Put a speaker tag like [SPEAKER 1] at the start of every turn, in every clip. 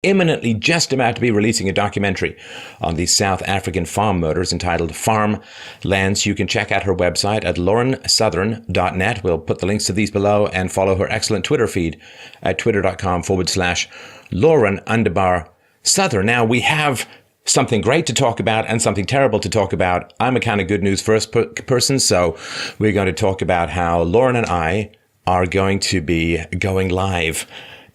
[SPEAKER 1] imminently just about to be releasing a documentary on these South African farm murders entitled Farmlands. You can check out her website at laurensouthern.net. We'll put the links to these below, and follow her excellent Twitter feed at twitter.com/Lauren_Southern. Now, we have something great to talk about and something terrible to talk about. I'm a kind of good news first person, so we're going to talk about how Lauren and I are going to be going live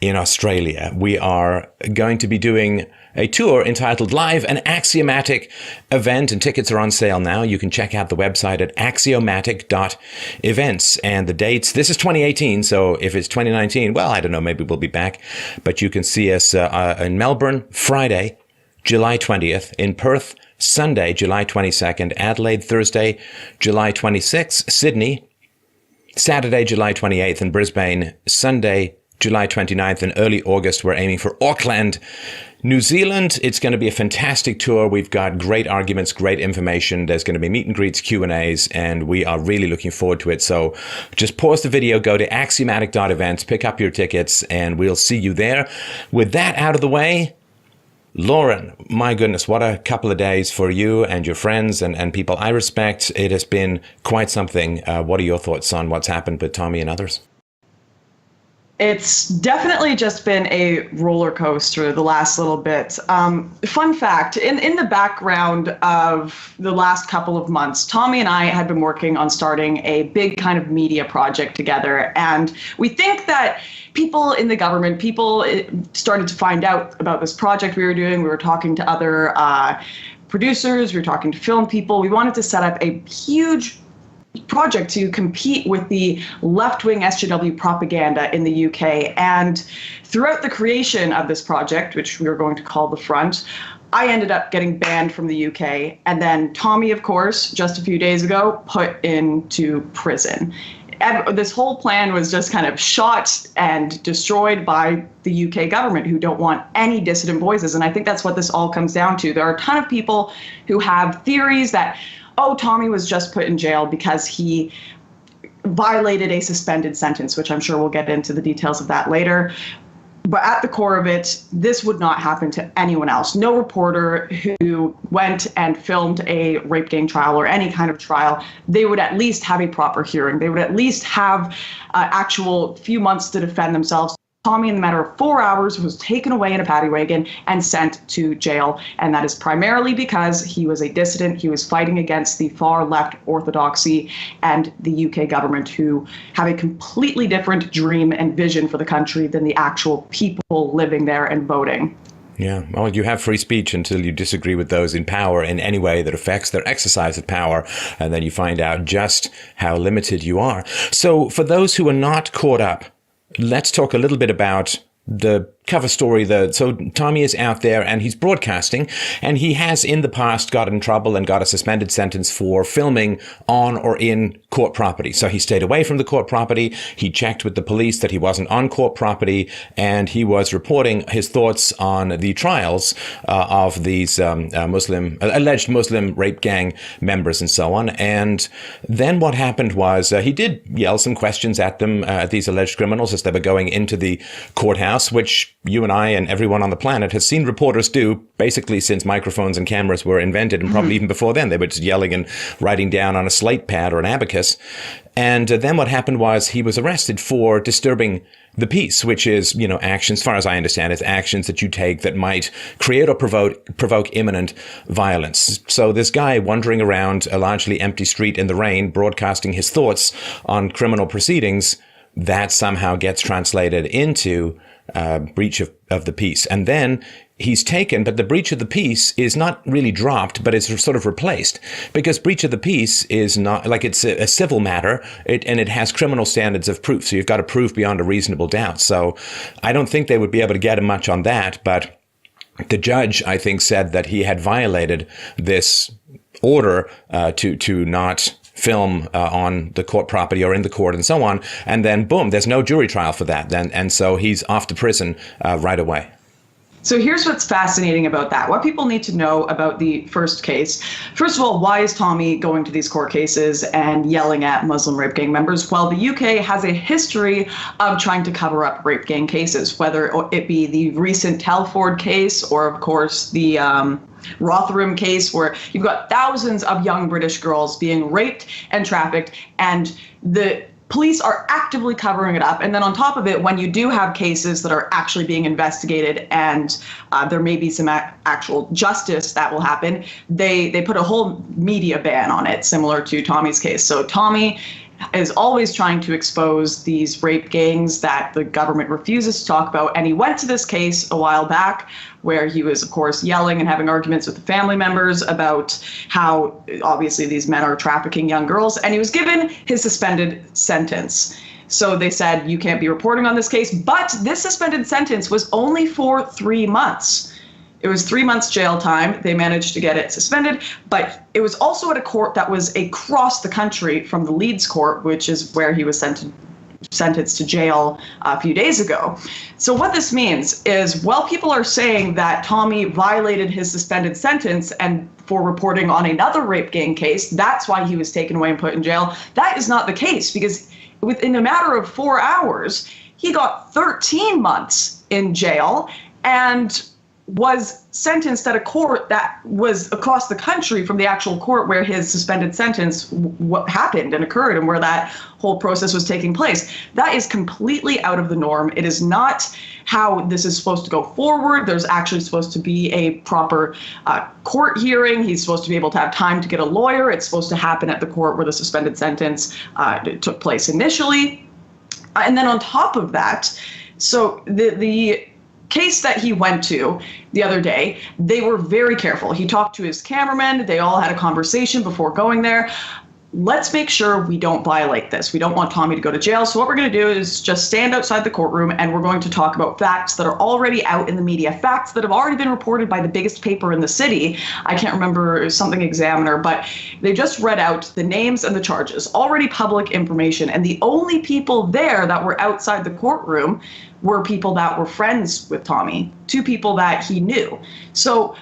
[SPEAKER 1] in Australia. We are going to be doing a tour entitled Live, an Axiomatic event, and tickets are on sale now. You can check out the website at axiomatic.events. And the dates, this is 2018, so if it's 2019, well, I don't know, maybe we'll be back. But you can see us in Melbourne, Friday, July 20th, in Perth, Sunday, July 22nd, Adelaide, Thursday, July 26th, Sydney, Saturday, July 28th, and Brisbane, Sunday, July 29th, and early August, we're aiming for Auckland, New Zealand. It's going to be a fantastic tour. We've got great arguments, great information. There's going to be meet and greets, Q&As, and we are really looking forward to it. So just pause the video, go to axiomatic.events, pick up your tickets, and we'll see you there. With that out of the way, Lauren, my goodness, what a couple of days for you and your friends and people I respect. It has been quite something. What are your thoughts on what's happened with Tommy and others?
[SPEAKER 2] It's definitely just been a roller coaster the last little bit. Fun fact, in the background of the last couple of months, Tommy and I had been working on starting a big kind of media project together. And we think that people in the government, people started to find out about this project we were doing. We were talking to other producers, we were talking to film people. We wanted to set up a huge project to compete with the left-wing SJW propaganda in the UK. And throughout the creation of this project, which we were going to call The Front, I ended up getting banned from the UK. And then Tommy, of course, just a few days ago, put into prison. And this whole plan was just kind of shot and destroyed by the UK government, who don't want any dissident voices. And I think that's what this all comes down to. There are a ton of people who have theories that, oh, Tommy was just put in jail because he violated a suspended sentence, which I'm sure we'll get into the details of that later. But at the core of it, this would not happen to anyone else. No reporter who went and filmed a rape gang trial or any kind of trial, they would at least have a proper hearing. They would at least have actual few months to defend themselves. Tommy, in the matter of 4 hours, was taken away in a paddy wagon and sent to jail. And that is primarily because he was a dissident. He was fighting against the far left orthodoxy and the UK government, who have a completely different dream and vision for the country than the actual people living there and voting.
[SPEAKER 1] Yeah, well, you have free speech until you disagree with those in power in any way that affects their exercise of power, and then you find out just how limited you are. So for those who are not caught up, let's talk a little bit about the cover story. So Tommy is out there and he's broadcasting, and he has in the past got in trouble and got a suspended sentence for filming on or in court property. So he stayed away from the court property. He checked with the police that he wasn't on court property, and he was reporting his thoughts on the trials of these alleged Muslim rape gang members and so on. And then what happened was he did yell some questions at them, at these alleged criminals, as they were going into the courthouse, which you and I and everyone on the planet has seen reporters do basically since microphones and cameras were invented, and probably even before then. They were just yelling and writing down on a slate pad or an abacus. And then what happened was he was arrested for disturbing the peace, which is, actions, as far as I understand, it's actions that you take that might create or provoke imminent violence. So this guy wandering around a largely empty street in the rain, broadcasting his thoughts on criminal proceedings, that somehow gets translated into breach of the peace. And then he's taken, but the breach of the peace is not really dropped, but it's sort of replaced, because breach of the peace is not, like, it's a civil matter, and it has criminal standards of proof. So you've got to prove beyond a reasonable doubt. So I don't think they would be able to get him much on that, but the judge, I think, said that he had violated this order to not film on the court property or in the court and so on. And then, boom, there's no jury trial for that then. And so he's off to prison right away.
[SPEAKER 2] So here's what's fascinating about that. What people need to know about the first case. First of all, why is Tommy going to these court cases and yelling at Muslim rape gang members? Well, the UK has a history of trying to cover up rape gang cases, whether it be the recent Telford case or, of course, the Rotherham case, where you've got thousands of young British girls being raped and trafficked, and the police are actively covering it up. And then on top of it, when you do have cases that are actually being investigated and there may be some actual justice that will happen, they put a whole media ban on it, similar to Tommy's case. So Tommy is always trying to expose these rape gangs that the government refuses to talk about. And he went to this case a while back where he was, of course, yelling and having arguments with the family members about how obviously these men are trafficking young girls. And he was given his suspended sentence. So they said, you can't be reporting on this case. But this suspended sentence was only for 3 months. It was 3 months jail time. They managed to get it suspended, but it was also at a court that was across the country from the Leeds court, which is where he was sentenced to jail a few days ago. So what this means is, while people are saying that Tommy violated his suspended sentence and for reporting on another rape gang case, that's why he was taken away and put in jail, that is not the case, because within a matter of 4 hours, he got 13 months in jail and was sentenced at a court that was across the country from the actual court where his suspended sentence happened and occurred and where that whole process was taking place. That is completely out of the norm. It is not how this is supposed to go forward. There's actually supposed to be a proper court hearing. He's supposed to be able to have time to get a lawyer. It's supposed to happen at the court where the suspended sentence took place initially. And then on top of that, so the case that he went to the other day, they were very careful. He talked to his cameraman. They all had a conversation before going there. Let's make sure we don't violate this. We don't want Tommy to go to jail. So what we're going to do is just stand outside the courtroom and we're going to talk about facts that are already out in the media, facts that have already been reported by the biggest paper in the city. I can't remember, something Examiner, but they just read out the names and the charges, already public information. And the only people there that were outside the courtroom were people that were friends with Tommy, 2 people that he knew. So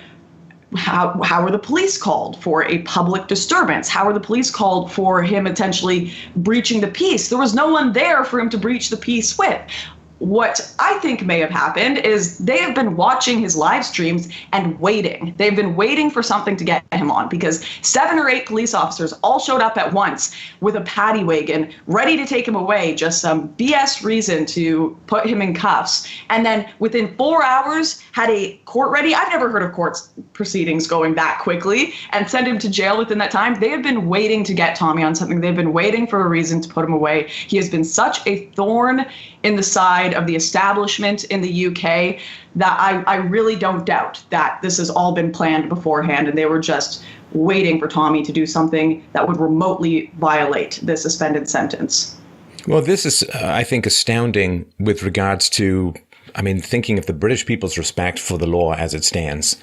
[SPEAKER 2] how were the police called for a public disturbance? How were the police called for him potentially breaching the peace? There was no one there for him to breach the peace with. What I think may have happened is they have been watching his live streams and waiting. They've been waiting for something to get him on, because 7 or 8 police officers all showed up at once with a paddy wagon ready to take him away, just some BS reason to put him in cuffs. And then within 4 hours had a court ready. I've never heard of court proceedings going that quickly, and send him to jail within that time. They have been waiting to get Tommy on something. They've been waiting for a reason to put him away. He has been such a thorn in the side of the establishment in the UK that I really don't doubt that this has all been planned beforehand, and they were just waiting for Tommy to do something that would remotely violate the suspended sentence.
[SPEAKER 1] Well, this is, I think, astounding with regards to, thinking of the British people's respect for the law as it stands.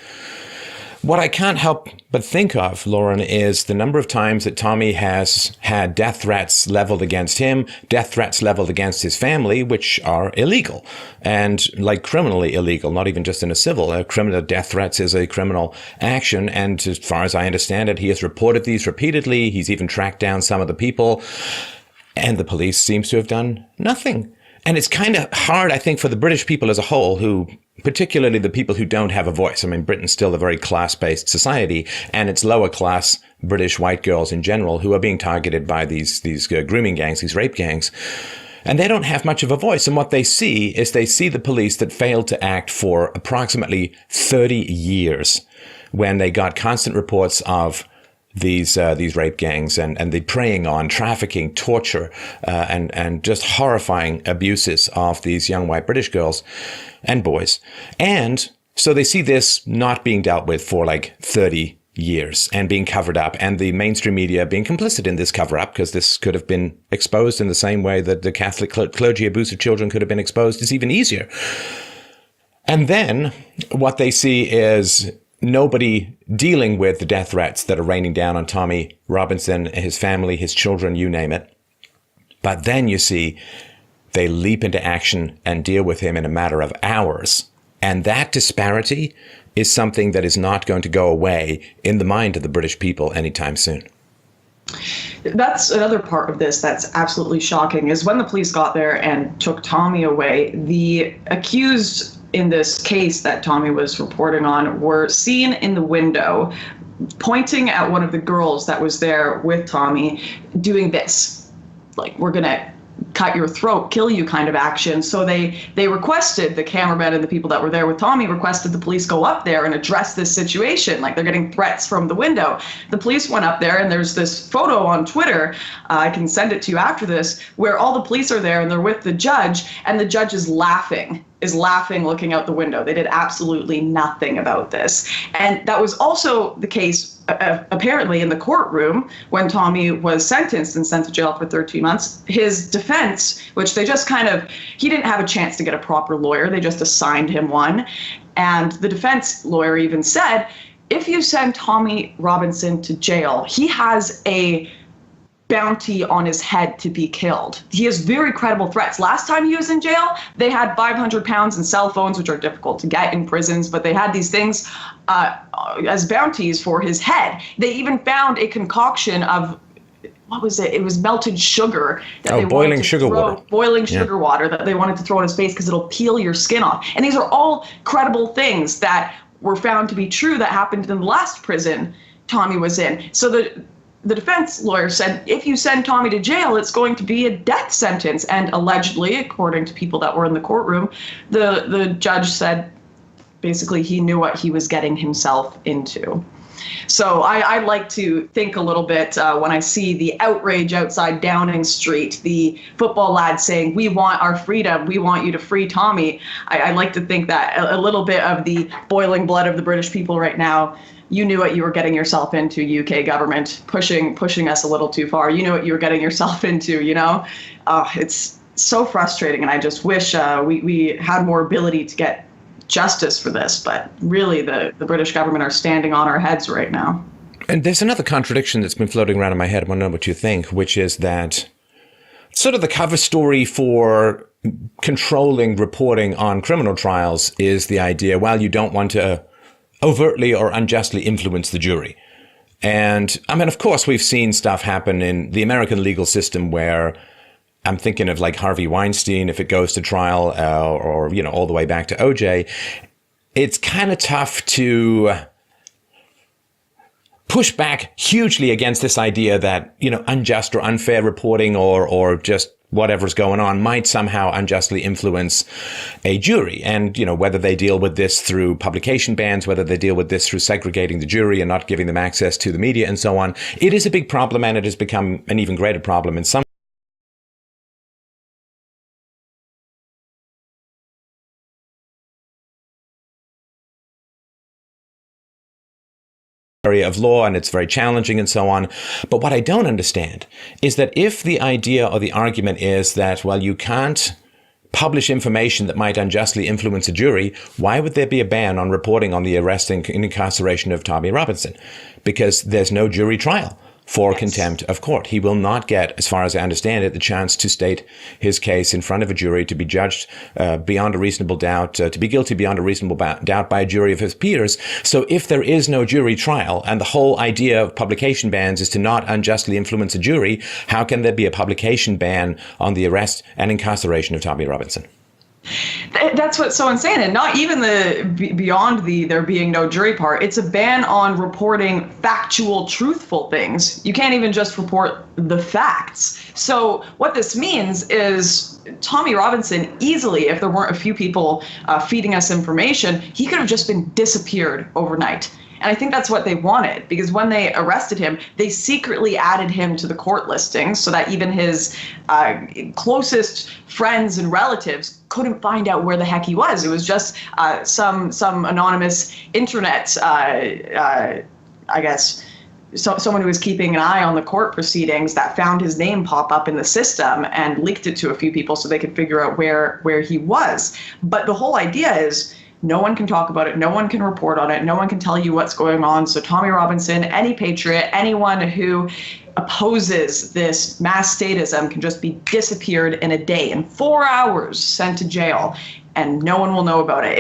[SPEAKER 1] What I can't help but think of, Lauren, is the number of times that Tommy has had death threats leveled against him, death threats leveled against his family, which are illegal and like criminally illegal, not even just in a civil. Criminal death threats is a criminal action. And as far as I understand it, he has reported these repeatedly. He's even tracked down some of the people, and the police seems to have done nothing. And it's kind of hard, I think, for the British people as a whole, who, particularly the people who don't have a voice. Britain's still a very class-based society, and it's lower-class British white girls in general who are being targeted by these grooming gangs, these rape gangs. And they don't have much of a voice. And what they see is they see the police that failed to act for approximately 30 years when they got constant reports of these rape gangs and the preying on trafficking, torture, and just horrifying abuses of these young white British girls and boys. And so they see this not being dealt with for like 30 years and being covered up, and the mainstream media being complicit in this cover up, because this could have been exposed in the same way that the Catholic clergy abuse of children could have been exposed. It's even easier. And then what they see is nobody dealing with the death threats that are raining down on Tommy Robinson, his family, his children, you name it. But then you see they leap into action and deal with him in a matter of hours And that disparity is something that is not going to go away in the mind of the British people anytime soon.
[SPEAKER 2] That's another part of this that's absolutely shocking, is when the police got there and took Tommy away, the accused in this case that Tommy was reporting on were seen in the window pointing at one of the girls that was there with Tommy, doing this, like, we're going to cut your throat, kill you kind of action. So they requested, the cameraman and the people that were there with Tommy requested the police go up there and address this situation. Like, they're getting threats from the window. The police went up there, and there's this photo on Twitter, I can send it to you after this, where all the police are there and they're with the judge, and the judge is laughing looking out the window. They did absolutely nothing about this. And that was also the case apparently in the courtroom when Tommy was sentenced and sent to jail for 13 months. His defense, which they just he didn't have a chance to get a proper lawyer. They just assigned him one. And the defense lawyer even said, if you send Tommy Robinson to jail, he has a bounty on his head to be killed. He has very credible threats. Last time he was in jail, they had 500 pounds in cell phones, which are difficult to get in prisons, but they had these things as bounties for his head. They even found a concoction of, what was it? It was melted sugar.
[SPEAKER 1] Boiling sugar water.
[SPEAKER 2] Boiling sugar water that they wanted to throw in his face because it'll peel your skin off. And these are all credible things that were found to be true that happened in the last prison Tommy was in. So the defense lawyer said, if you send Tommy to jail, it's going to be a death sentence. And allegedly, according to people that were in the courtroom, the judge said basically he knew what he was getting himself into. So I like to think a little bit when I see the outrage outside Downing Street, the football lads saying, we want our freedom, we want you to free Tommy. I like to think that a little bit of the boiling blood of the British people right now. You knew what you were getting yourself into, UK government, pushing us a little too far. You knew what you were getting yourself into, you know? It's so frustrating, and I just wish we had more ability to get justice for this. But really, the British government are standing on our heads right now.
[SPEAKER 1] And there's another contradiction that's been floating around in my head. I want to know what you think, which is that sort of the cover story for controlling reporting on criminal trials is the idea, well, you don't want to overtly or unjustly influence the jury. And I mean, of course, we've seen stuff happen in the American legal system where I'm thinking of like Harvey Weinstein, if it goes to trial or, you know, all the way back to OJ, it's kind of tough to push back hugely against this idea that, you know, unjust or unfair reporting or just whatever's going on might somehow unjustly influence a jury. And, you know, whether they deal with this through publication bans, whether they deal with this through segregating the jury and not giving them access to the media and so on, it is a big problem, and it has become an even greater problem in some area of law, and it's very challenging and so on. But what I don't understand is that if the idea or the argument is that, well, you can't publish information that might unjustly influence a jury, why would there be a ban on reporting on the arrest and incarceration of Tommy Robinson? Because there's no jury trial for contempt of court. He will not get, as far as I understand it, the chance to state his case in front of a jury, to be judged beyond a reasonable doubt, to be guilty beyond a reasonable doubt by a jury of his peers. So if there is no jury trial, and the whole idea of publication bans is to not unjustly influence a jury, how can there be a publication ban on the arrest and incarceration of Tommy Robinson?
[SPEAKER 2] That's what's so insane. And not even beyond there being no jury part. It's a ban on reporting factual, truthful things. You can't even just report the facts. So what this means is Tommy Robinson easily, if there weren't a few people feeding us information, he could have just been disappeared overnight. And I think that's what they wanted, because when they arrested him, they secretly added him to the court listings so that even his closest friends and relatives couldn't find out where the heck he was. It was just some anonymous internet, I guess, someone who was keeping an eye on the court proceedings that found his name pop up in the system and leaked it to a few people so they could figure out where he was. But the whole idea is, no one can talk about it. No one can report on it. No one can tell you what's going on. So Tommy Robinson, any patriot, anyone who opposes this mass statism can just be disappeared in a day, in 4 hours, sent to jail, and no one will know about it.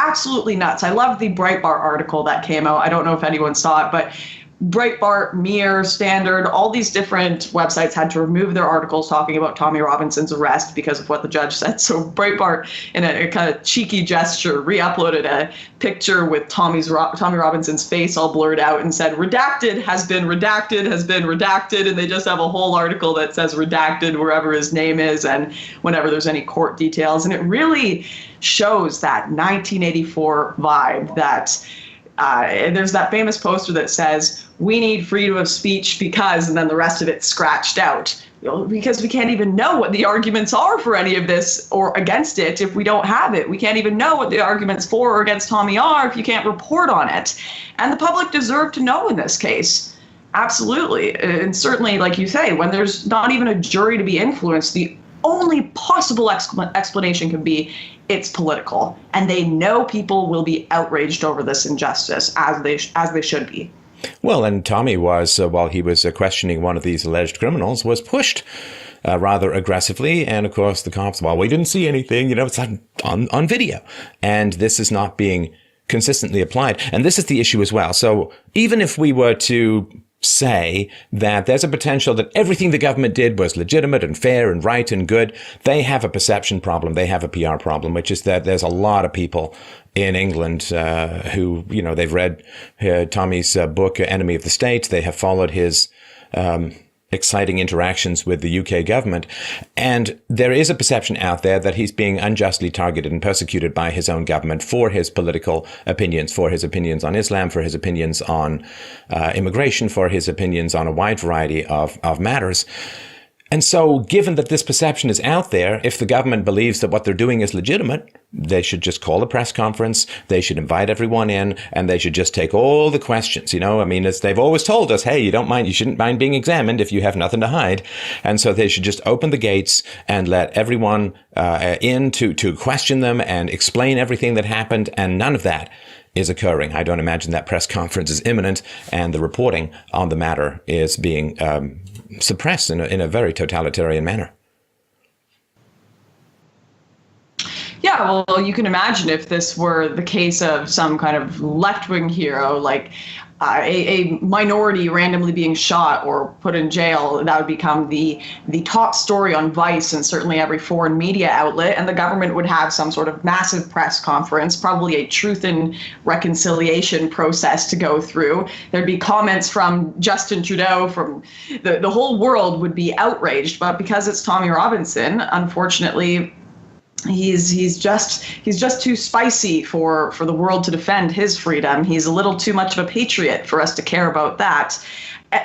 [SPEAKER 2] absolutely nuts. I love the Breitbart article that came out. I don't know if anyone saw it, but Breitbart, Mirror, Standard, all these different websites had to remove their articles talking about Tommy Robinson's arrest because of what the judge said. So Breitbart, in a kind of cheeky gesture, re-uploaded a picture with Tommy Robinson's face all blurred out and said, redacted has been redacted, has been redacted. And they just have a whole article that says redacted wherever his name is and whenever there's any court details. And it really shows that 1984 vibe that there's that famous poster that says, we need freedom of speech because, and then the rest of it scratched out. Because we can't even know what the arguments are for any of this or against it if we don't have it. We can't even know what the arguments for or against Tommy are if you can't report on it. And the public deserve to know in this case. Absolutely. And certainly, like you say, when there's not even a jury to be influenced, the only possible explanation can be it's political. And they know people will be outraged over this injustice, as they should be.
[SPEAKER 1] Well, and Tommy was, while he was questioning one of these alleged criminals, was pushed rather aggressively. And of course, the cops, well, we didn't see anything, it's on video. And this is not being consistently applied. And this is the issue as well. So even if we were to say that there's a potential that everything the government did was legitimate and fair and right and good, they have a perception problem. They have a PR problem, which is that there's a lot of people in England who, they've read Tommy's book, Enemy of the State. They have followed his exciting interactions with the UK government. And there is a perception out there that he's being unjustly targeted and persecuted by his own government for his political opinions, for his opinions on Islam, for his opinions on immigration, for his opinions on a wide variety of matters. And so given that this perception is out there, if the government believes that what they're doing is legitimate, they should just call a press conference, they should invite everyone in, and they should just take all the questions. As they've always told us, hey, you shouldn't mind being examined if you have nothing to hide. And so they should just open the gates and let everyone in to question them and explain everything that happened. And none of that is occurring. I don't imagine that press conference is imminent, and the reporting on the matter is being suppressed in a very totalitarian manner.
[SPEAKER 2] Yeah, well, you can imagine if this were the case of some kind of left-wing hero, like a minority randomly being shot or put in jail, that would become the top story on Vice and certainly every foreign media outlet. And the government would have some sort of massive press conference, probably a truth and reconciliation process to go through. There'd be comments from Justin Trudeau, from the whole world would be outraged. But because it's Tommy Robinson, unfortunately, he's just too spicy for the world to defend his freedom. He's a little too much of a patriot for us to care about that.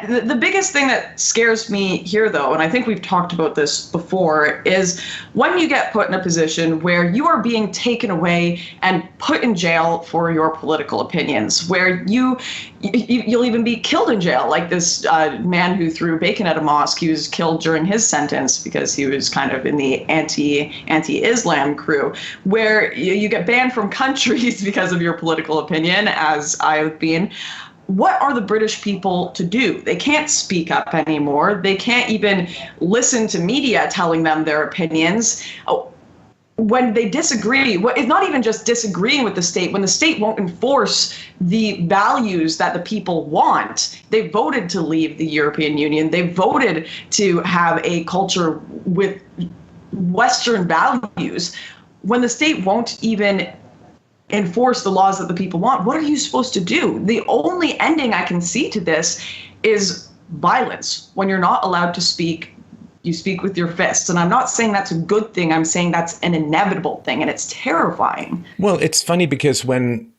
[SPEAKER 2] The biggest thing that scares me here, though, and I think we've talked about this before, is when you get put in a position where you are being taken away and put in jail for your political opinions, where you'll even be killed in jail, like this man who threw bacon at a mosque. He was killed during his sentence because he was kind of in the anti-Islam crew, where you get banned from countries because of your political opinion, as I've been. What are the British people to do? They can't speak up anymore. They can't even listen to media telling them their opinions. When they disagree, it's not even just disagreeing with the state. When the state won't enforce the values that the people want, they voted to leave the European Union. They voted to have a culture with Western values. When the state won't even enforce the laws that the people want, what are you supposed to do? The only ending I can see to this is violence. When you're not allowed to speak, you speak with your fists. And I'm not saying that's a good thing. I'm saying that's an inevitable thing, and it's terrifying.
[SPEAKER 1] Well, it's funny because when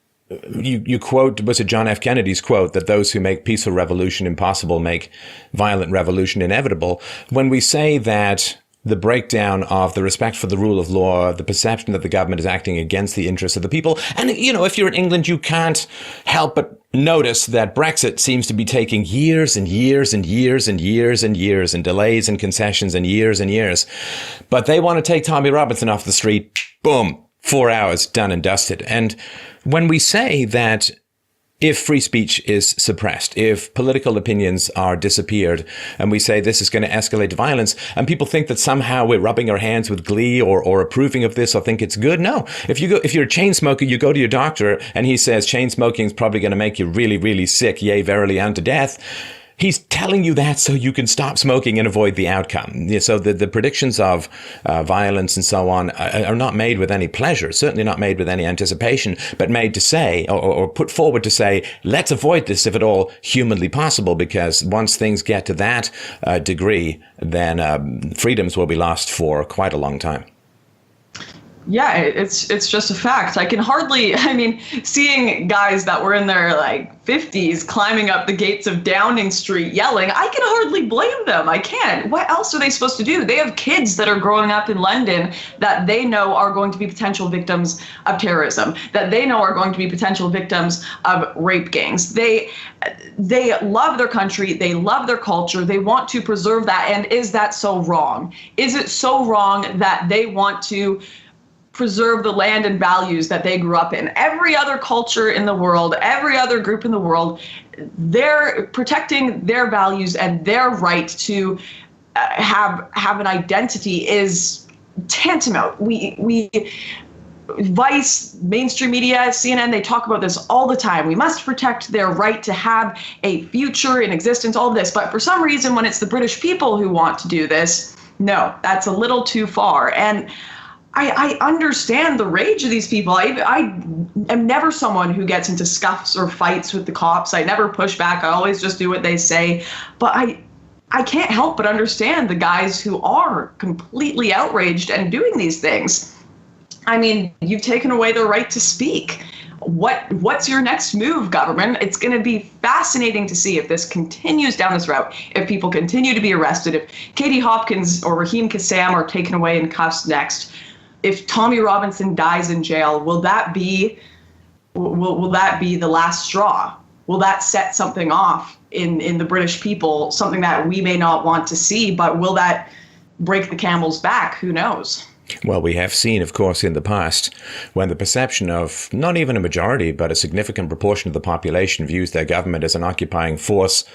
[SPEAKER 1] you quote, was it John F. Kennedy's quote that those who make peaceful revolution impossible make violent revolution inevitable? When we say that the breakdown of the respect for the rule of law, the perception that the government is acting against the interests of the people. And, if you're in England, you can't help but notice that Brexit seems to be taking years and years and years and years and years, and delays and concessions and years. But they want to take Tommy Robinson off the street. Boom. 4 hours, done and dusted. And when we say that if free speech is suppressed, if political opinions are disappeared, and we say this is going to escalate violence, and people think that somehow we're rubbing our hands with glee or approving of this or think it's good. No, if you're a chain smoker, you go to your doctor and he says chain smoking is probably going to make you really, really sick, yea, verily, unto death. He's telling you that so you can stop smoking and avoid the outcome. So the predictions of violence and so on are not made with any pleasure, certainly not made with any anticipation, but made to say, or put forward to say, let's avoid this if at all humanly possible, because once things get to that degree, then freedoms will be lost for quite a long time.
[SPEAKER 2] Yeah, it's just a fact. I can hardly, seeing guys that were in their 50s climbing up the gates of Downing Street yelling, I can hardly blame them. I can't. What else are they supposed to do? They have kids that are growing up in London that they know are going to be potential victims of terrorism, that they know are going to be potential victims of rape gangs. They love their country. They love their culture. They want to preserve that. And is that so wrong? Is it so wrong that they want to preserve the land and values that they grew up in? Every other culture in the world, every other group in the world, they're protecting their values and their right to have an identity is tantamount. We Vice, mainstream media, CNN, they talk about this all the time. We must protect their right to have a future in existence, all of this. But for some reason, when it's the British people who want to do this, no, that's a little too far. And I understand the rage of these people. I am never someone who gets into scuffs or fights with the cops. I never push back. I always just do what they say. But I can't help but understand the guys who are completely outraged and doing these things. You've taken away their right to speak. What's your next move, government? It's going to be fascinating to see if this continues down this route, if people continue to be arrested, if Katie Hopkins or Raheem Kassam are taken away in cuffs next. If Tommy Robinson dies in jail, will that be the last straw? Will that set something off in the British people, something that we may not want to see, but will that break the camel's back? Who knows?
[SPEAKER 1] Well, we have seen, of course, in the past, when the perception of not even a majority, but a significant proportion of the population views their government as an occupying force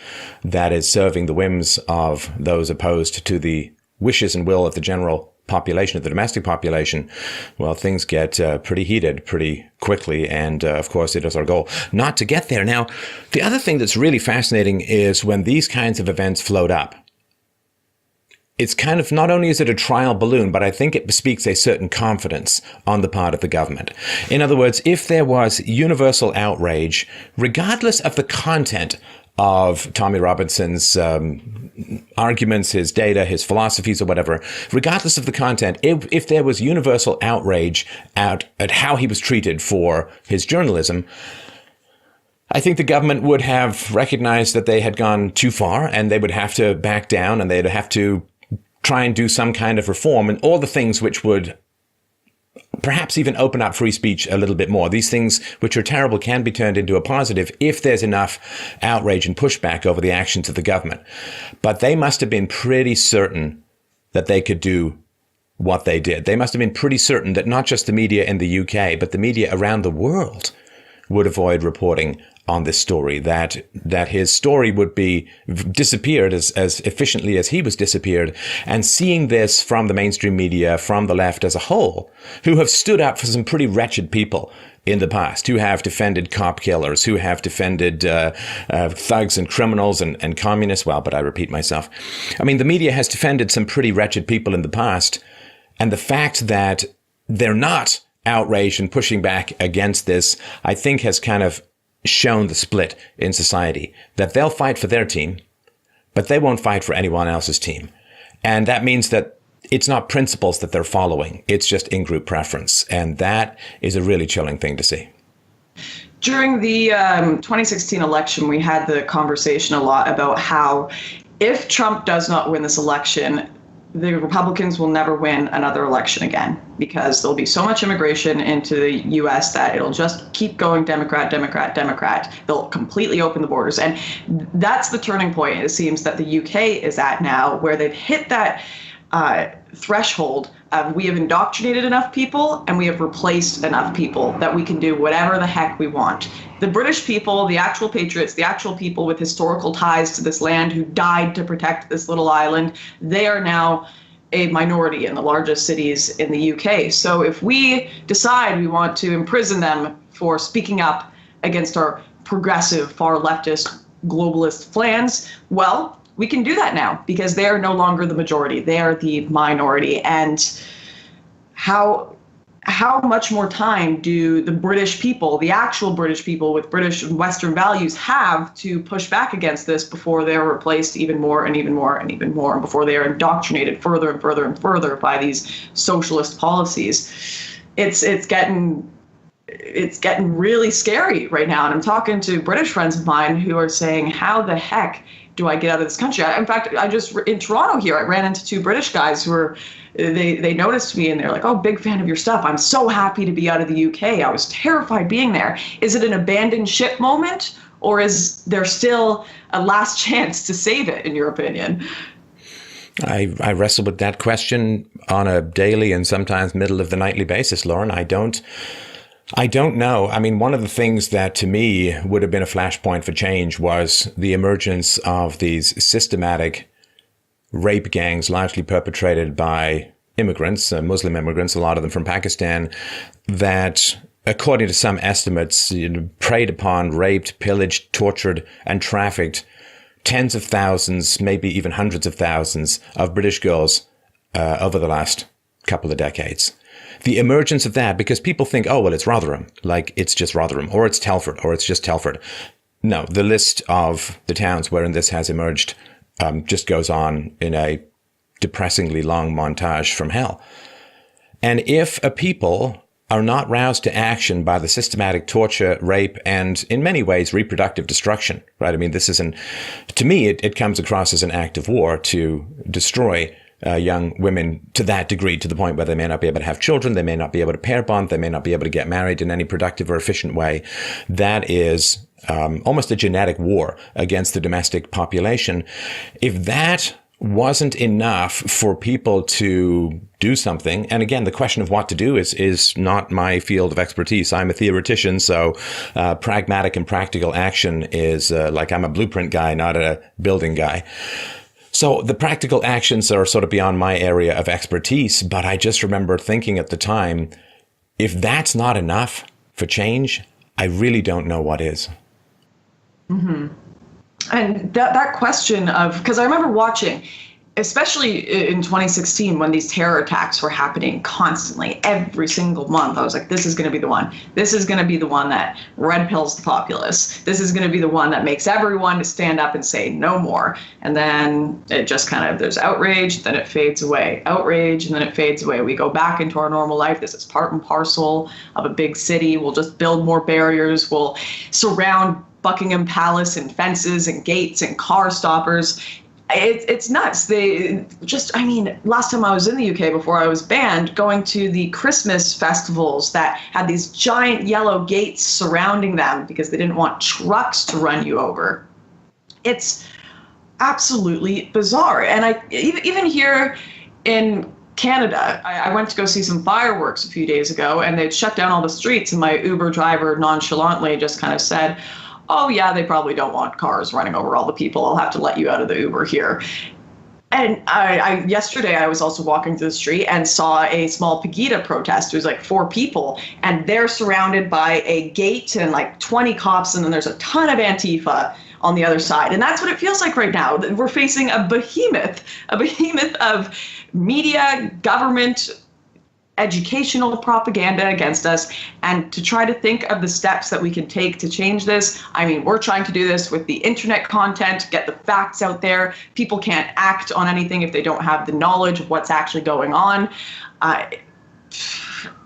[SPEAKER 1] that is serving the whims of those opposed to the wishes and will of the general population, of the domestic population, well, things get pretty heated pretty quickly. And of course, it is our goal not to get there. Now, the other thing that's really fascinating is when these kinds of events float up, it's kind of, not only is it a trial balloon, but I think it bespeaks a certain confidence on the part of the government. In other words, if there was universal outrage, regardless of the content of Tommy Robinson's arguments, his data, his philosophies, or whatever, regardless of the content, if there was universal outrage at how he was treated for his journalism, I think the government would have recognized that they had gone too far and they would have to back down and they'd have to try and do some kind of reform and all the things which would perhaps even open up free speech a little bit more. These things which are terrible can be turned into a positive if there's enough outrage and pushback over the actions of the government. But they must have been pretty certain that they could do what they did. They must have been pretty certain that not just the media in the UK, but the media around the world would avoid reporting on this story, that his story would be disappeared as efficiently as he was disappeared. And seeing this from the mainstream media, from the left as a whole, who have stood up for some pretty wretched people in the past, who have defended cop killers, who have defended thugs and criminals and communists. Well, but I repeat myself. I mean, the media has defended some pretty wretched people in the past. And the fact that they're not outraged and pushing back against this, I think has kind of shown the split in society, that they'll fight for their team, but they won't fight for anyone else's team. And that means that it's not principles that they're following. It's just in-group preference. And that is a really chilling thing to see.
[SPEAKER 2] During the 2016 election, we had the conversation a lot about how if Trump does not win this election, the Republicans will never win another election again because there'll be so much immigration into the U.S. that it'll just keep going Democrat, Democrat, Democrat. They'll completely open the borders. And that's the turning point, it seems, that the UK is at now, where they've hit that threshold of we have indoctrinated enough people and we have replaced enough people that we can do whatever the heck we want. The British people, the actual patriots, the actual people with historical ties to this land who died to protect this little island, they are now a minority in the largest cities in the UK. So if we decide we want to imprison them for speaking up against our progressive, far leftist, globalist plans, well, we can do that now because they are no longer the majority. They are the minority. And how much more time do the British people, the actual British people with British and Western values, have to push back against this before they're replaced even more and even more and even more, and before they are indoctrinated further and further and further by these socialist policies? It's getting really scary right now. And I'm talking to British friends of mine who are saying, how the heck do I get out of this country? In fact, in Toronto here, I ran into two British guys who were, they noticed me and they're like, oh, big fan of your stuff. I'm so happy to be out of the UK. I was terrified being there. Is it an abandoned ship moment, or is there still a last chance to save it, in your opinion?
[SPEAKER 1] I wrestle with that question on a daily and sometimes middle of the nightly basis, Lauren. I don't know. I mean, one of the things that to me would have been a flashpoint for change was the emergence of these systematic rape gangs, largely perpetrated by immigrants, Muslim immigrants, a lot of them from Pakistan, that, according to some estimates, preyed upon, raped, pillaged, tortured, and trafficked tens of thousands, maybe even hundreds of thousands of British girls over the last couple of decades. The emergence of that, because people think, oh, well, it's Rotherham, like it's just Rotherham, or it's Telford, or it's just Telford. No, the list of the towns wherein this has emerged just goes on in a depressingly long montage from hell. And if a people are not roused to action by the systematic torture, rape, and in many ways reproductive destruction, right? I mean, to me, it comes across as an act of war to destroy young women to that degree, to the point where they may not be able to have children, they may not be able to pair bond, they may not be able to get married in any productive or efficient way. That is almost a genetic war against the domestic population. If that wasn't enough for people to do something, and again, the question of what to do is not my field of expertise. I'm a theoretician, so pragmatic and practical action is like I'm a blueprint guy, not a building guy. So the practical actions are sort of beyond my area of expertise, but I just remember thinking at the time, if that's not enough for change, I really don't know what is.
[SPEAKER 2] Mm-hmm. And that question of, because I remember watching, especially in 2016 when these terror attacks were happening constantly, every single month, I was like, this is going to be the one. This is going to be the one that red pills the populace. This is going to be the one that makes everyone to stand up and say no more. And then it just kind of, there's outrage, then it fades away. Outrage, and then it fades away. We go back into our normal life. This is part and parcel of a big city. We'll just build more barriers. We'll surround Buckingham Palace and fences and gates and car stoppers. It's nuts. Last time I was in the UK before I was banned, going to the Christmas festivals that had these giant yellow gates surrounding them because they didn't want trucks to run you over. It's absolutely bizarre. And even here in Canada, I went to go see some fireworks a few days ago, and they'd shut down all the streets, and my Uber driver nonchalantly just kind of said, oh, yeah, they probably don't want cars running over all the people. I'll have to let you out of the Uber here. And yesterday I was also walking through the street and saw a small Pegida protest. It was like 4 people, and they're surrounded by a gate and like 20 cops, and then there's a ton of Antifa on the other side. And that's what it feels like right now. We're facing a behemoth of media, government, educational propaganda against us, and to try to think of the steps that we can take to change this. I mean, we're trying to do this with the internet content, get the facts out there. People can't act on anything if they don't have the knowledge of what's actually going on.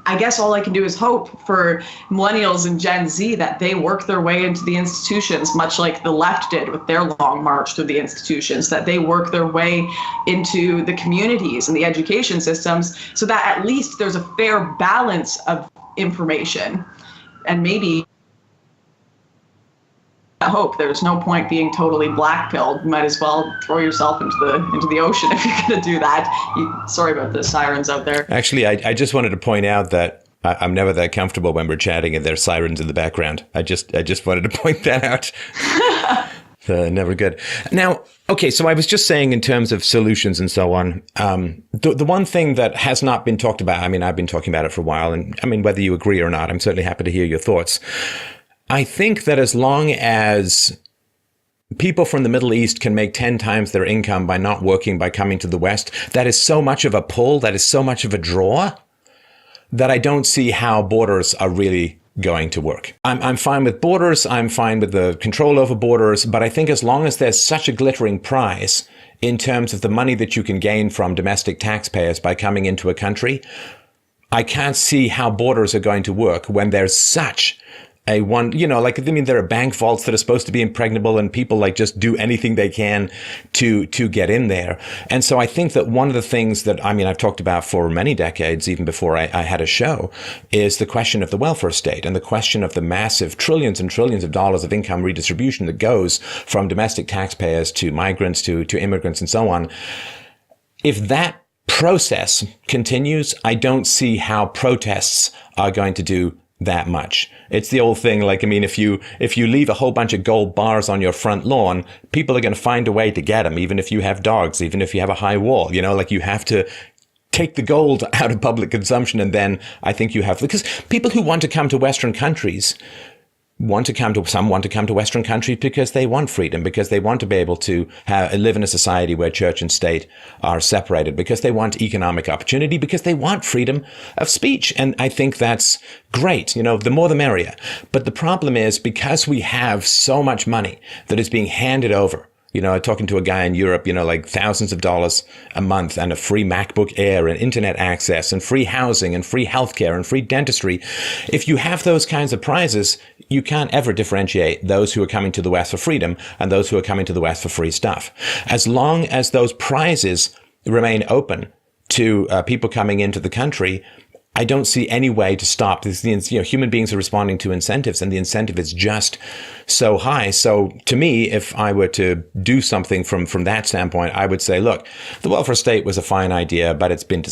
[SPEAKER 2] I guess all I can do is hope for millennials and Gen Z that they work their way into the institutions, much like the left did with their long march through the institutions, that they work their way into the communities and the education systems so that at least there's a fair balance of information. And maybe I hope there's no point being totally black-pilled. You might as well throw yourself into the ocean if you're going to do that. Sorry about the sirens out there.
[SPEAKER 1] Actually, I just wanted to point out that I'm never that comfortable when we're chatting and there's sirens in the background. I just wanted to point that out. Never good. Now, okay, so I was just saying in terms of solutions and so on, the one thing that has not been talked about, I mean, I've been talking about it for a while, and I mean, whether you agree or not, I'm certainly happy to hear your thoughts. I think that as long as people from the Middle East can make 10 times their income by not working, by coming to the West, that is so much of a pull, that is so much of a draw, that I don't see how borders are really going to work. I'm fine with borders. I'm fine with the control over borders. But I think as long as there's such a glittering prize in terms of the money that you can gain from domestic taxpayers by coming into a country, I can't see how borders are going to work when there's such there are bank vaults that are supposed to be impregnable, and people like just do anything they can to get in there. And so I think that one of the things that, I mean, I've talked about for many decades, even before I had a show, is the question of the welfare state and the question of the massive trillions and trillions of dollars of income redistribution that goes from domestic taxpayers to migrants to immigrants and so on. If that process continues, I don't see how protests are going to do that much. It's the old thing, like, I mean, if you leave a whole bunch of gold bars on your front lawn, people are going to find a way to get them, even if you have dogs, even if you have a high wall, like you have to take the gold out of public consumption. And then I think you have, because people who want to come to Western countries want to come to Western countries because they want freedom, because they want to be able to live in a society where church and state are separated, because they want economic opportunity, because they want freedom of speech. And I think that's great. The more the merrier. But the problem is, because we have so much money that is being handed over, talking to a guy in Europe, like thousands of dollars a month and a free MacBook Air and internet access and free housing and free healthcare and free dentistry. If you have those kinds of prizes, you can't ever differentiate those who are coming to the West for freedom and those who are coming to the West for free stuff. As long as those prizes remain open to people coming into the country, I don't see any way to stop this. Human beings are responding to incentives, and the incentive is just so high. So to me, if I were to do something from that standpoint, I would say, look, the welfare state was a fine idea, but it's been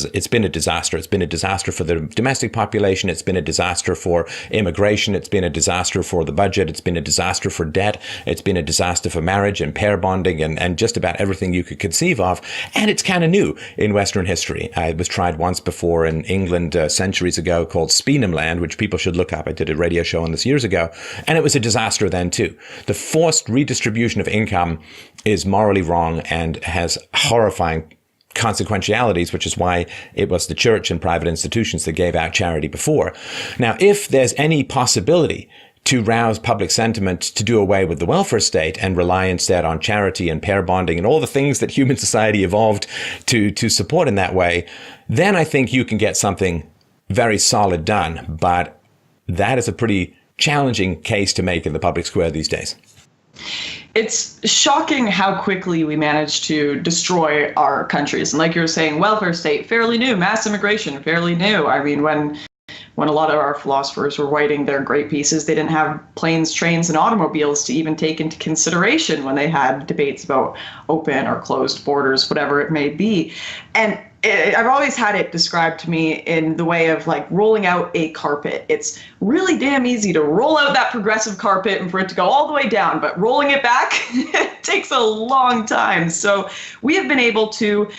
[SPEAKER 1] a disaster. It's been a disaster for the domestic population. It's been a disaster for immigration. It's been a disaster for the budget. It's been a disaster for debt. It's been a disaster for marriage and pair bonding and just about everything you could conceive of. And it's kind of new in Western history. It was tried once before in England, centuries ago, called Speenham Land, which people should look up. I did a radio show on this years ago, and it was a disaster then too. The forced redistribution of income is morally wrong and has horrifying consequentialities, which is why it was the church and private institutions that gave out charity before. Now, if there's any possibility to rouse public sentiment to do away with the welfare state and rely instead on charity and pair bonding and all the things that human society evolved to support in that way, then I think you can get something very solid done. But that is a pretty challenging case to make in the public square these days.
[SPEAKER 2] It's shocking how quickly we manage to destroy our countries. And like you were saying, welfare state, fairly new, mass immigration, fairly new. I mean, when a lot of our philosophers were writing their great pieces, they didn't have planes, trains, and automobiles to even take into consideration when they had debates about open or closed borders, whatever it may be. And I've always had it described to me in the way of like rolling out a carpet. It's really damn easy to roll out that progressive carpet and for it to go all the way down, but rolling it back it takes a long time. So we have been able to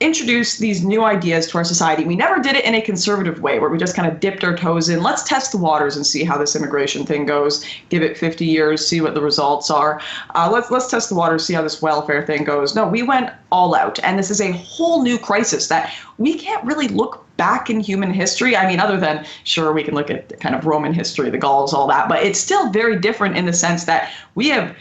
[SPEAKER 2] introduce these new ideas to our society. We never did it in a conservative way where we just kind of dipped our toes in. Let's test the waters and see how this immigration thing goes. Give it 50 years, see what the results are. Let's test the waters, see how this welfare thing goes. No, we went all out. And this is a whole new crisis that we can't really look back in human history. I mean, other than, sure, we can look at kind of Roman history, the Gauls, all that, but it's still very different in the sense that we have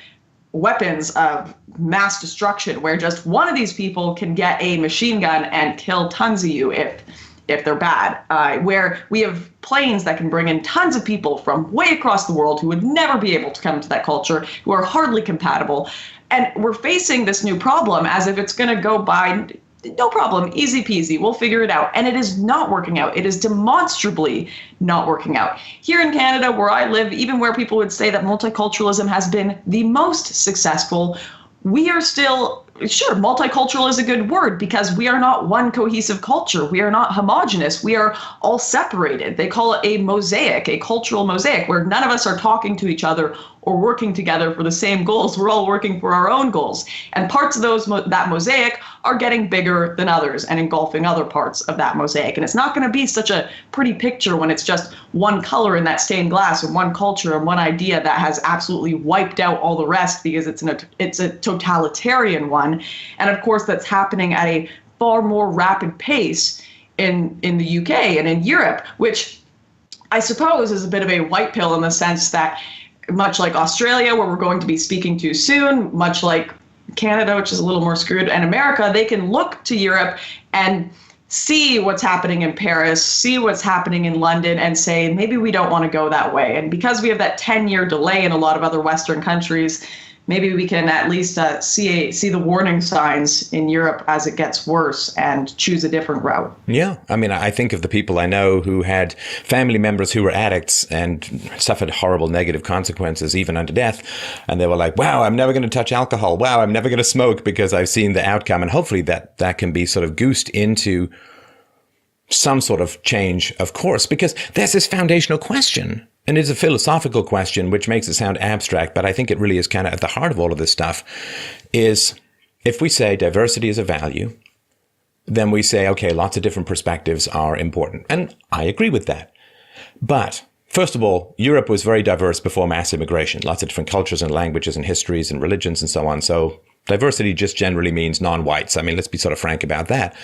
[SPEAKER 2] weapons of mass destruction where just one of these people can get a machine gun and kill tons of you if they're bad, where we have planes that can bring in tons of people from way across the world who would never be able to come to that culture, who are hardly compatible. And we're facing this new problem as if it's going to go by, no problem, easy peasy, we'll figure it out. And it is not working out. It is demonstrably not working out. Here in Canada, where I live, even where people would say that multiculturalism has been the most successful, we are still sure, multicultural is a good word because we are not one cohesive culture. We are not homogenous. We are all separated. They call it a mosaic, a cultural mosaic, where none of us are talking to each other or working together for the same goals. We're all working for our own goals. And parts of that mosaic are getting bigger than others and engulfing other parts of that mosaic. And it's not going to be such a pretty picture when it's just one color in that stained glass and one culture and one idea that has absolutely wiped out all the rest because it's a totalitarian one. And of course, that's happening at a far more rapid pace in the UK and in Europe, which I suppose is a bit of a white pill in the sense that much like Australia, where we're going to be speaking to soon, much like Canada, which is a little more screwed, and America, they can look to Europe and see what's happening in Paris, see what's happening in London, and say, maybe we don't want to go that way. And because we have that 10-year delay in a lot of other Western countries, maybe we can at least see the warning signs in Europe as it gets worse and choose a different route.
[SPEAKER 1] Yeah. I mean, I think of the people I know who had family members who were addicts and suffered horrible negative consequences, even unto death. And they were like, wow, I'm never going to touch alcohol. Wow, I'm never going to smoke because I've seen the outcome. And hopefully that can be sort of goosed into some sort of change, of course, because there's this foundational question. And it's a philosophical question, which makes it sound abstract, but I think it really is kind of at the heart of all of this stuff, is if we say diversity is a value, then we say, okay, lots of different perspectives are important. And I agree with that. But first of all, Europe was very diverse before mass immigration, lots of different cultures and languages and histories and religions and so on. So diversity just generally means non-whites. I mean, let's be sort of frank about that.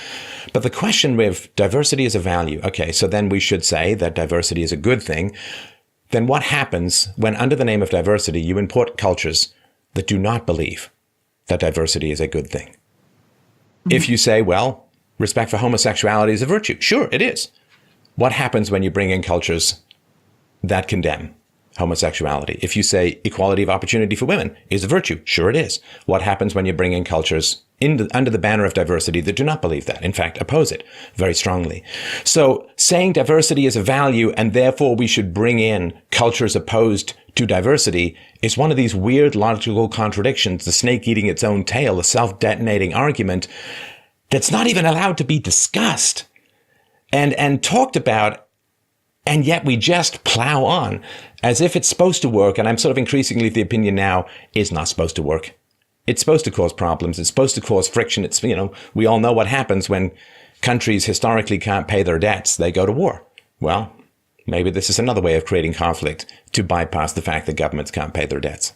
[SPEAKER 1] But the question with diversity is a value. Okay, so then we should say that diversity is a good thing. Then what happens when under the name of diversity, you import cultures that do not believe that diversity is a good thing? Mm-hmm. If you say, well, respect for homosexuality is a virtue. Sure, it is. What happens when you bring in cultures that condemn homosexuality? If you say equality of opportunity for women is a virtue. Sure, it is. What happens when you bring in cultures under the banner of diversity that do not believe that, in fact, oppose it very strongly? So saying diversity is a value and therefore we should bring in cultures opposed to diversity is one of these weird logical contradictions, the snake eating its own tail, a self-detonating argument that's not even allowed to be discussed and talked about. And yet we just plow on as if it's supposed to work. And I'm sort of increasingly of the opinion now it's not supposed to work. It's supposed to cause problems. It's supposed to cause friction. It's, we all know what happens when countries historically can't pay their debts. They go to war. Well, maybe this is another way of creating conflict to bypass the fact that governments can't pay their debts.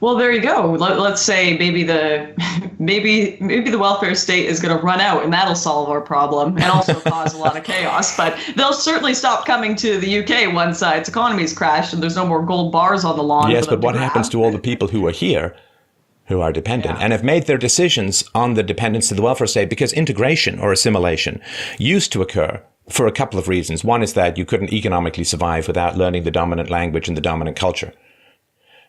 [SPEAKER 2] Well, there you go. Let's say maybe the welfare state is going to run out, and that'll solve our problem and also cause a lot of chaos. But they'll certainly stop coming to the UK once its economy's crashed and there's no more gold bars on the lawn.
[SPEAKER 1] Yes, but what happens to all the people who are here, who are dependent and have made their decisions on the dependence to the welfare state? Because integration or assimilation used to occur for a couple of reasons. One is that you couldn't economically survive without learning the dominant language and the dominant culture.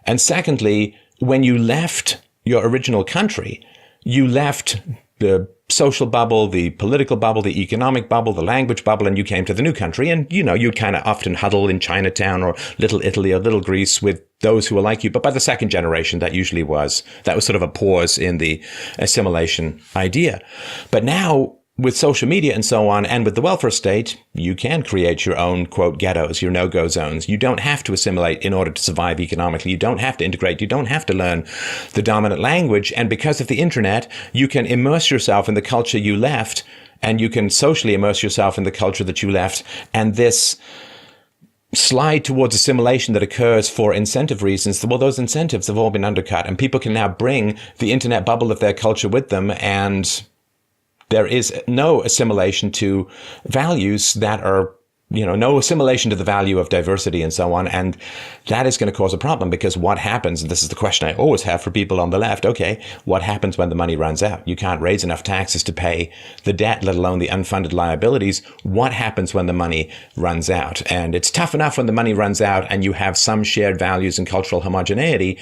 [SPEAKER 1] And secondly, when you left your original country, you left the social bubble, the political bubble, the economic bubble, the language bubble, and you came to the new country. And, you'd kind of often huddle in Chinatown or Little Italy or Little Greece with those who were like you. But by the second generation, that was sort of a pause in the assimilation idea. But now, with social media and so on, and with the welfare state, you can create your own, quote, ghettos, your no-go zones. You don't have to assimilate in order to survive economically. You don't have to integrate. You don't have to learn the dominant language. And because of the internet, you can immerse yourself in the culture you left, and you can socially immerse yourself in the culture that you left. And this slide towards assimilation that occurs for incentive reasons, well, those incentives have all been undercut, and people can now bring the internet bubble of their culture with them, and there is no assimilation to values that are, no assimilation to the value of diversity and so on. And that is going to cause a problem, because what happens, and this is the question I always have for people on the left, okay, what happens when the money runs out? You can't raise enough taxes to pay the debt, let alone the unfunded liabilities. What happens when the money runs out? And it's tough enough when the money runs out and you have some shared values and cultural homogeneity.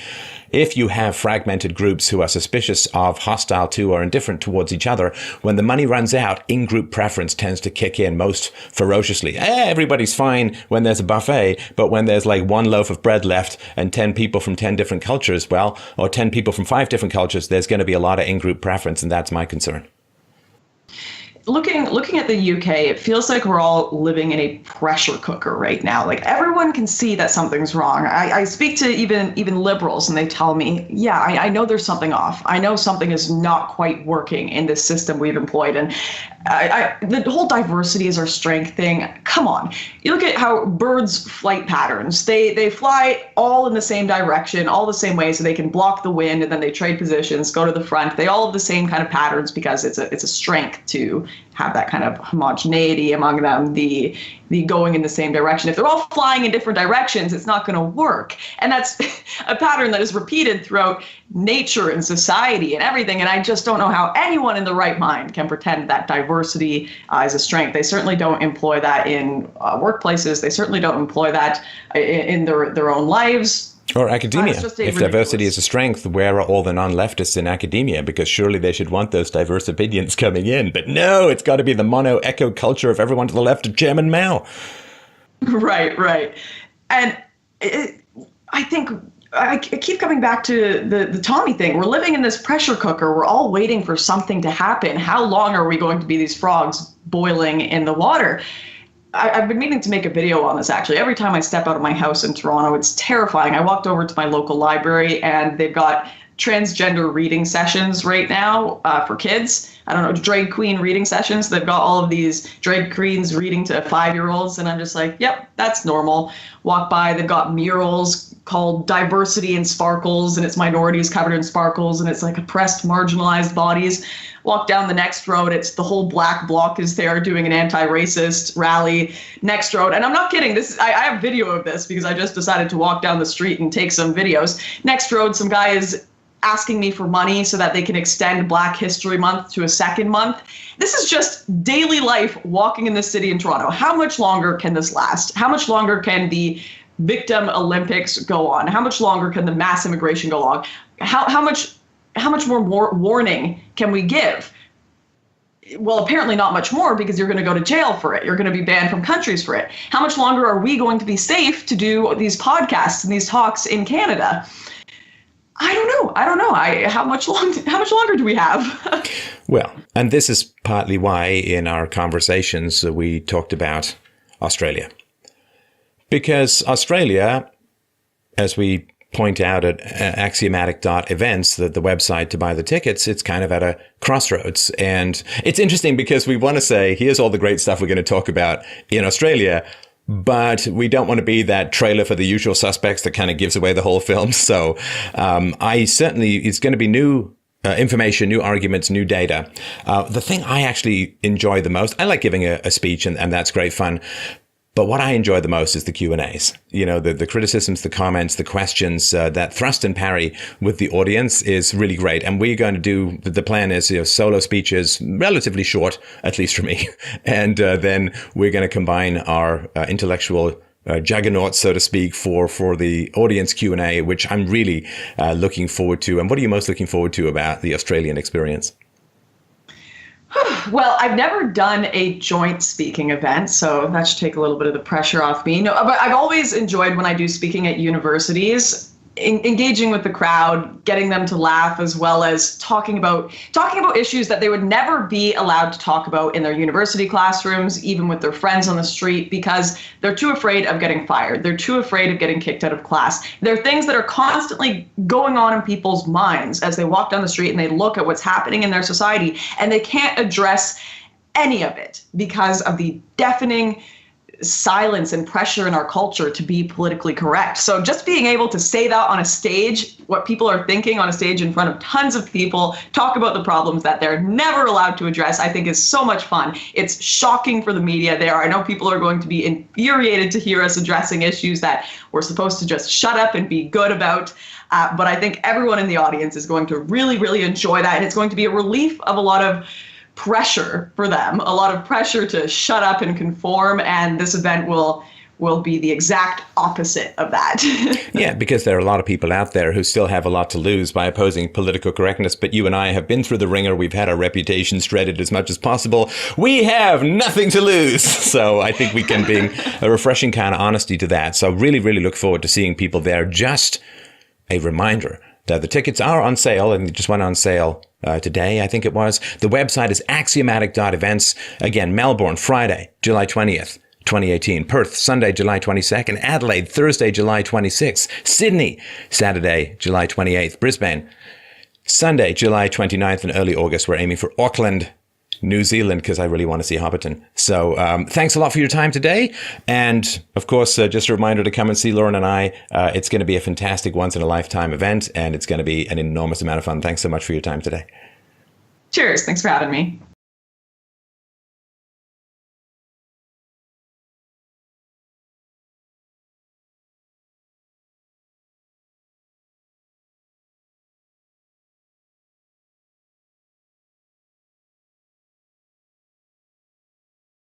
[SPEAKER 1] If you have fragmented groups who are suspicious of, hostile to, or indifferent towards each other, when the money runs out, in-group preference tends to kick in most ferociously. yeah, everybody's fine when there's a buffet, but when there's like one loaf of bread left and 10 people from 10 different cultures, well, or 10 people from 5 different cultures, there's going to be a lot of in-group preference, and that's my concern.
[SPEAKER 2] Looking at the UK, it feels like we're all living in a pressure cooker right now. Like everyone can see that something's wrong. I speak to even liberals, and they tell me, yeah, I know there's something off. I know something is not quite working in this system we've employed. And the whole diversity is our strength thing. Come on. You look at how birds' flight patterns, they fly all in the same direction, all the same way, so they can block the wind, and then they trade positions, go to the front. They all have the same kind of patterns because it's a strength to have that kind of homogeneity among them, the going in the same direction. If they're all flying in different directions, it's not going to work. And that's a pattern that is repeated throughout nature and society and everything. And I just don't know how anyone in the right mind can pretend that diversity is a strength. They certainly don't employ that in workplaces. They certainly don't employ that in their own lives.
[SPEAKER 1] Or academia. If diversity is a strength, where are all the non-leftists in academia? Because surely they should want those diverse opinions coming in. But no, it's got to be the mono-echo culture of everyone to the left of Chairman Mao. Right.
[SPEAKER 2] And I think I keep coming back to the Tommy thing. We're living in this pressure cooker. We're all waiting for something to happen. How long are we going to be these frogs boiling in the water? I've been meaning to make a video on this, actually. Every time I step out of my house in Toronto, it's terrifying. I walked over to my local library, and they've got transgender reading sessions right now for kids. I don't know, drag queen reading sessions. They've got all of these drag queens reading to 5-year-olds, and I'm just like, yep, that's normal. Walk by, they've got murals called Diversity in Sparkles, and it's minorities covered in sparkles, and it's like oppressed, marginalized bodies. Walk down the next road, it's the whole black bloc is there doing an anti-racist rally. Next road, and I'm not kidding, I have video of this because I just decided to walk down the street and take some videos. Next road, some guy is asking me for money so that they can extend Black History Month to a second month. This is just daily life walking in the city in Toronto. How much longer can this last? How much longer can the Victim Olympics go on? How much longer can the mass immigration go on? How much more warning can we give? Well, apparently not much more, because you're going to go to jail for it. You're going to be banned from countries for it. How much longer are we going to be safe to do these podcasts and these talks in Canada? I don't know. How much longer do we have?
[SPEAKER 1] Well, and this is partly why in our conversations we talked about Australia. Because Australia, as we point out at axiomatic.events, the website to buy the tickets, it's kind of at a crossroads. And it's interesting because we want to say, here's all the great stuff we're going to talk about in Australia, but we don't want to be that trailer for The Usual Suspects that kind of gives away the whole film. So it's going to be new information, new arguments, new data. The thing I actually enjoy the most, I like giving a speech, and that's great fun. But what I enjoy the most is the Q&As. You know, the criticisms, the comments, the questions, that thrust and parry with the audience is really great. And we're going to do, the plan is, solo speeches, relatively short, at least for me. And then we're going to combine our intellectual juggernaut, so to speak, for the audience Q&A, which I'm really looking forward to. And what are you most looking forward to about the Australian experience?
[SPEAKER 2] Well, I've never done a joint speaking event, so that should take a little bit of the pressure off me. No, but I've always enjoyed when I do speaking at universities, engaging with the crowd, getting them to laugh, as well as talking about issues that they would never be allowed to talk about in their university classrooms, even with their friends on the street, because they're too afraid of getting fired. They're too afraid of getting kicked out of class. There are things that are constantly going on in people's minds as they walk down the street and they look at what's happening in their society, and they can't address any of it because of the deafening silence and pressure in our culture to be politically correct. So just being able to say that on a stage, what people are thinking on a stage in front of tons of people, talk about the problems that they're never allowed to address, I think is so much fun. It's shocking for the media there. I know people are going to be infuriated to hear us addressing issues that we're supposed to just shut up and be good about. But I think everyone in the audience is going to really, really enjoy that. And it's going to be a relief of a lot of pressure for them, a lot of pressure to shut up and conform. And this event will will be the exact opposite of that.
[SPEAKER 1] Yeah, because there are a lot of people out there who still have a lot to lose by opposing political correctness. But you and I have been through the ringer. We've had our reputations shredded as much as possible. We have nothing to lose. So I think we can bring a refreshing kind of honesty to that. So really, really look forward to seeing people there. Just a reminder that the tickets are on sale, and they just went on sale today, I think it was. The website is axiomatic.events. Again, Melbourne, Friday, July 20th. 2018. Perth, Sunday, July 22nd. Adelaide, Thursday, July 26th. Sydney, Saturday, July 28th. Brisbane, Sunday, July 29th. And early August, we're aiming for Auckland, New Zealand, because I really want to see Hobbiton. So thanks a lot for your time today. And of course, just a reminder to come and see Lauren and I. It's going to be a fantastic once-in-a-lifetime event, and it's going to be an enormous amount of fun. Thanks so much for your time today.
[SPEAKER 2] Cheers. Thanks for having me.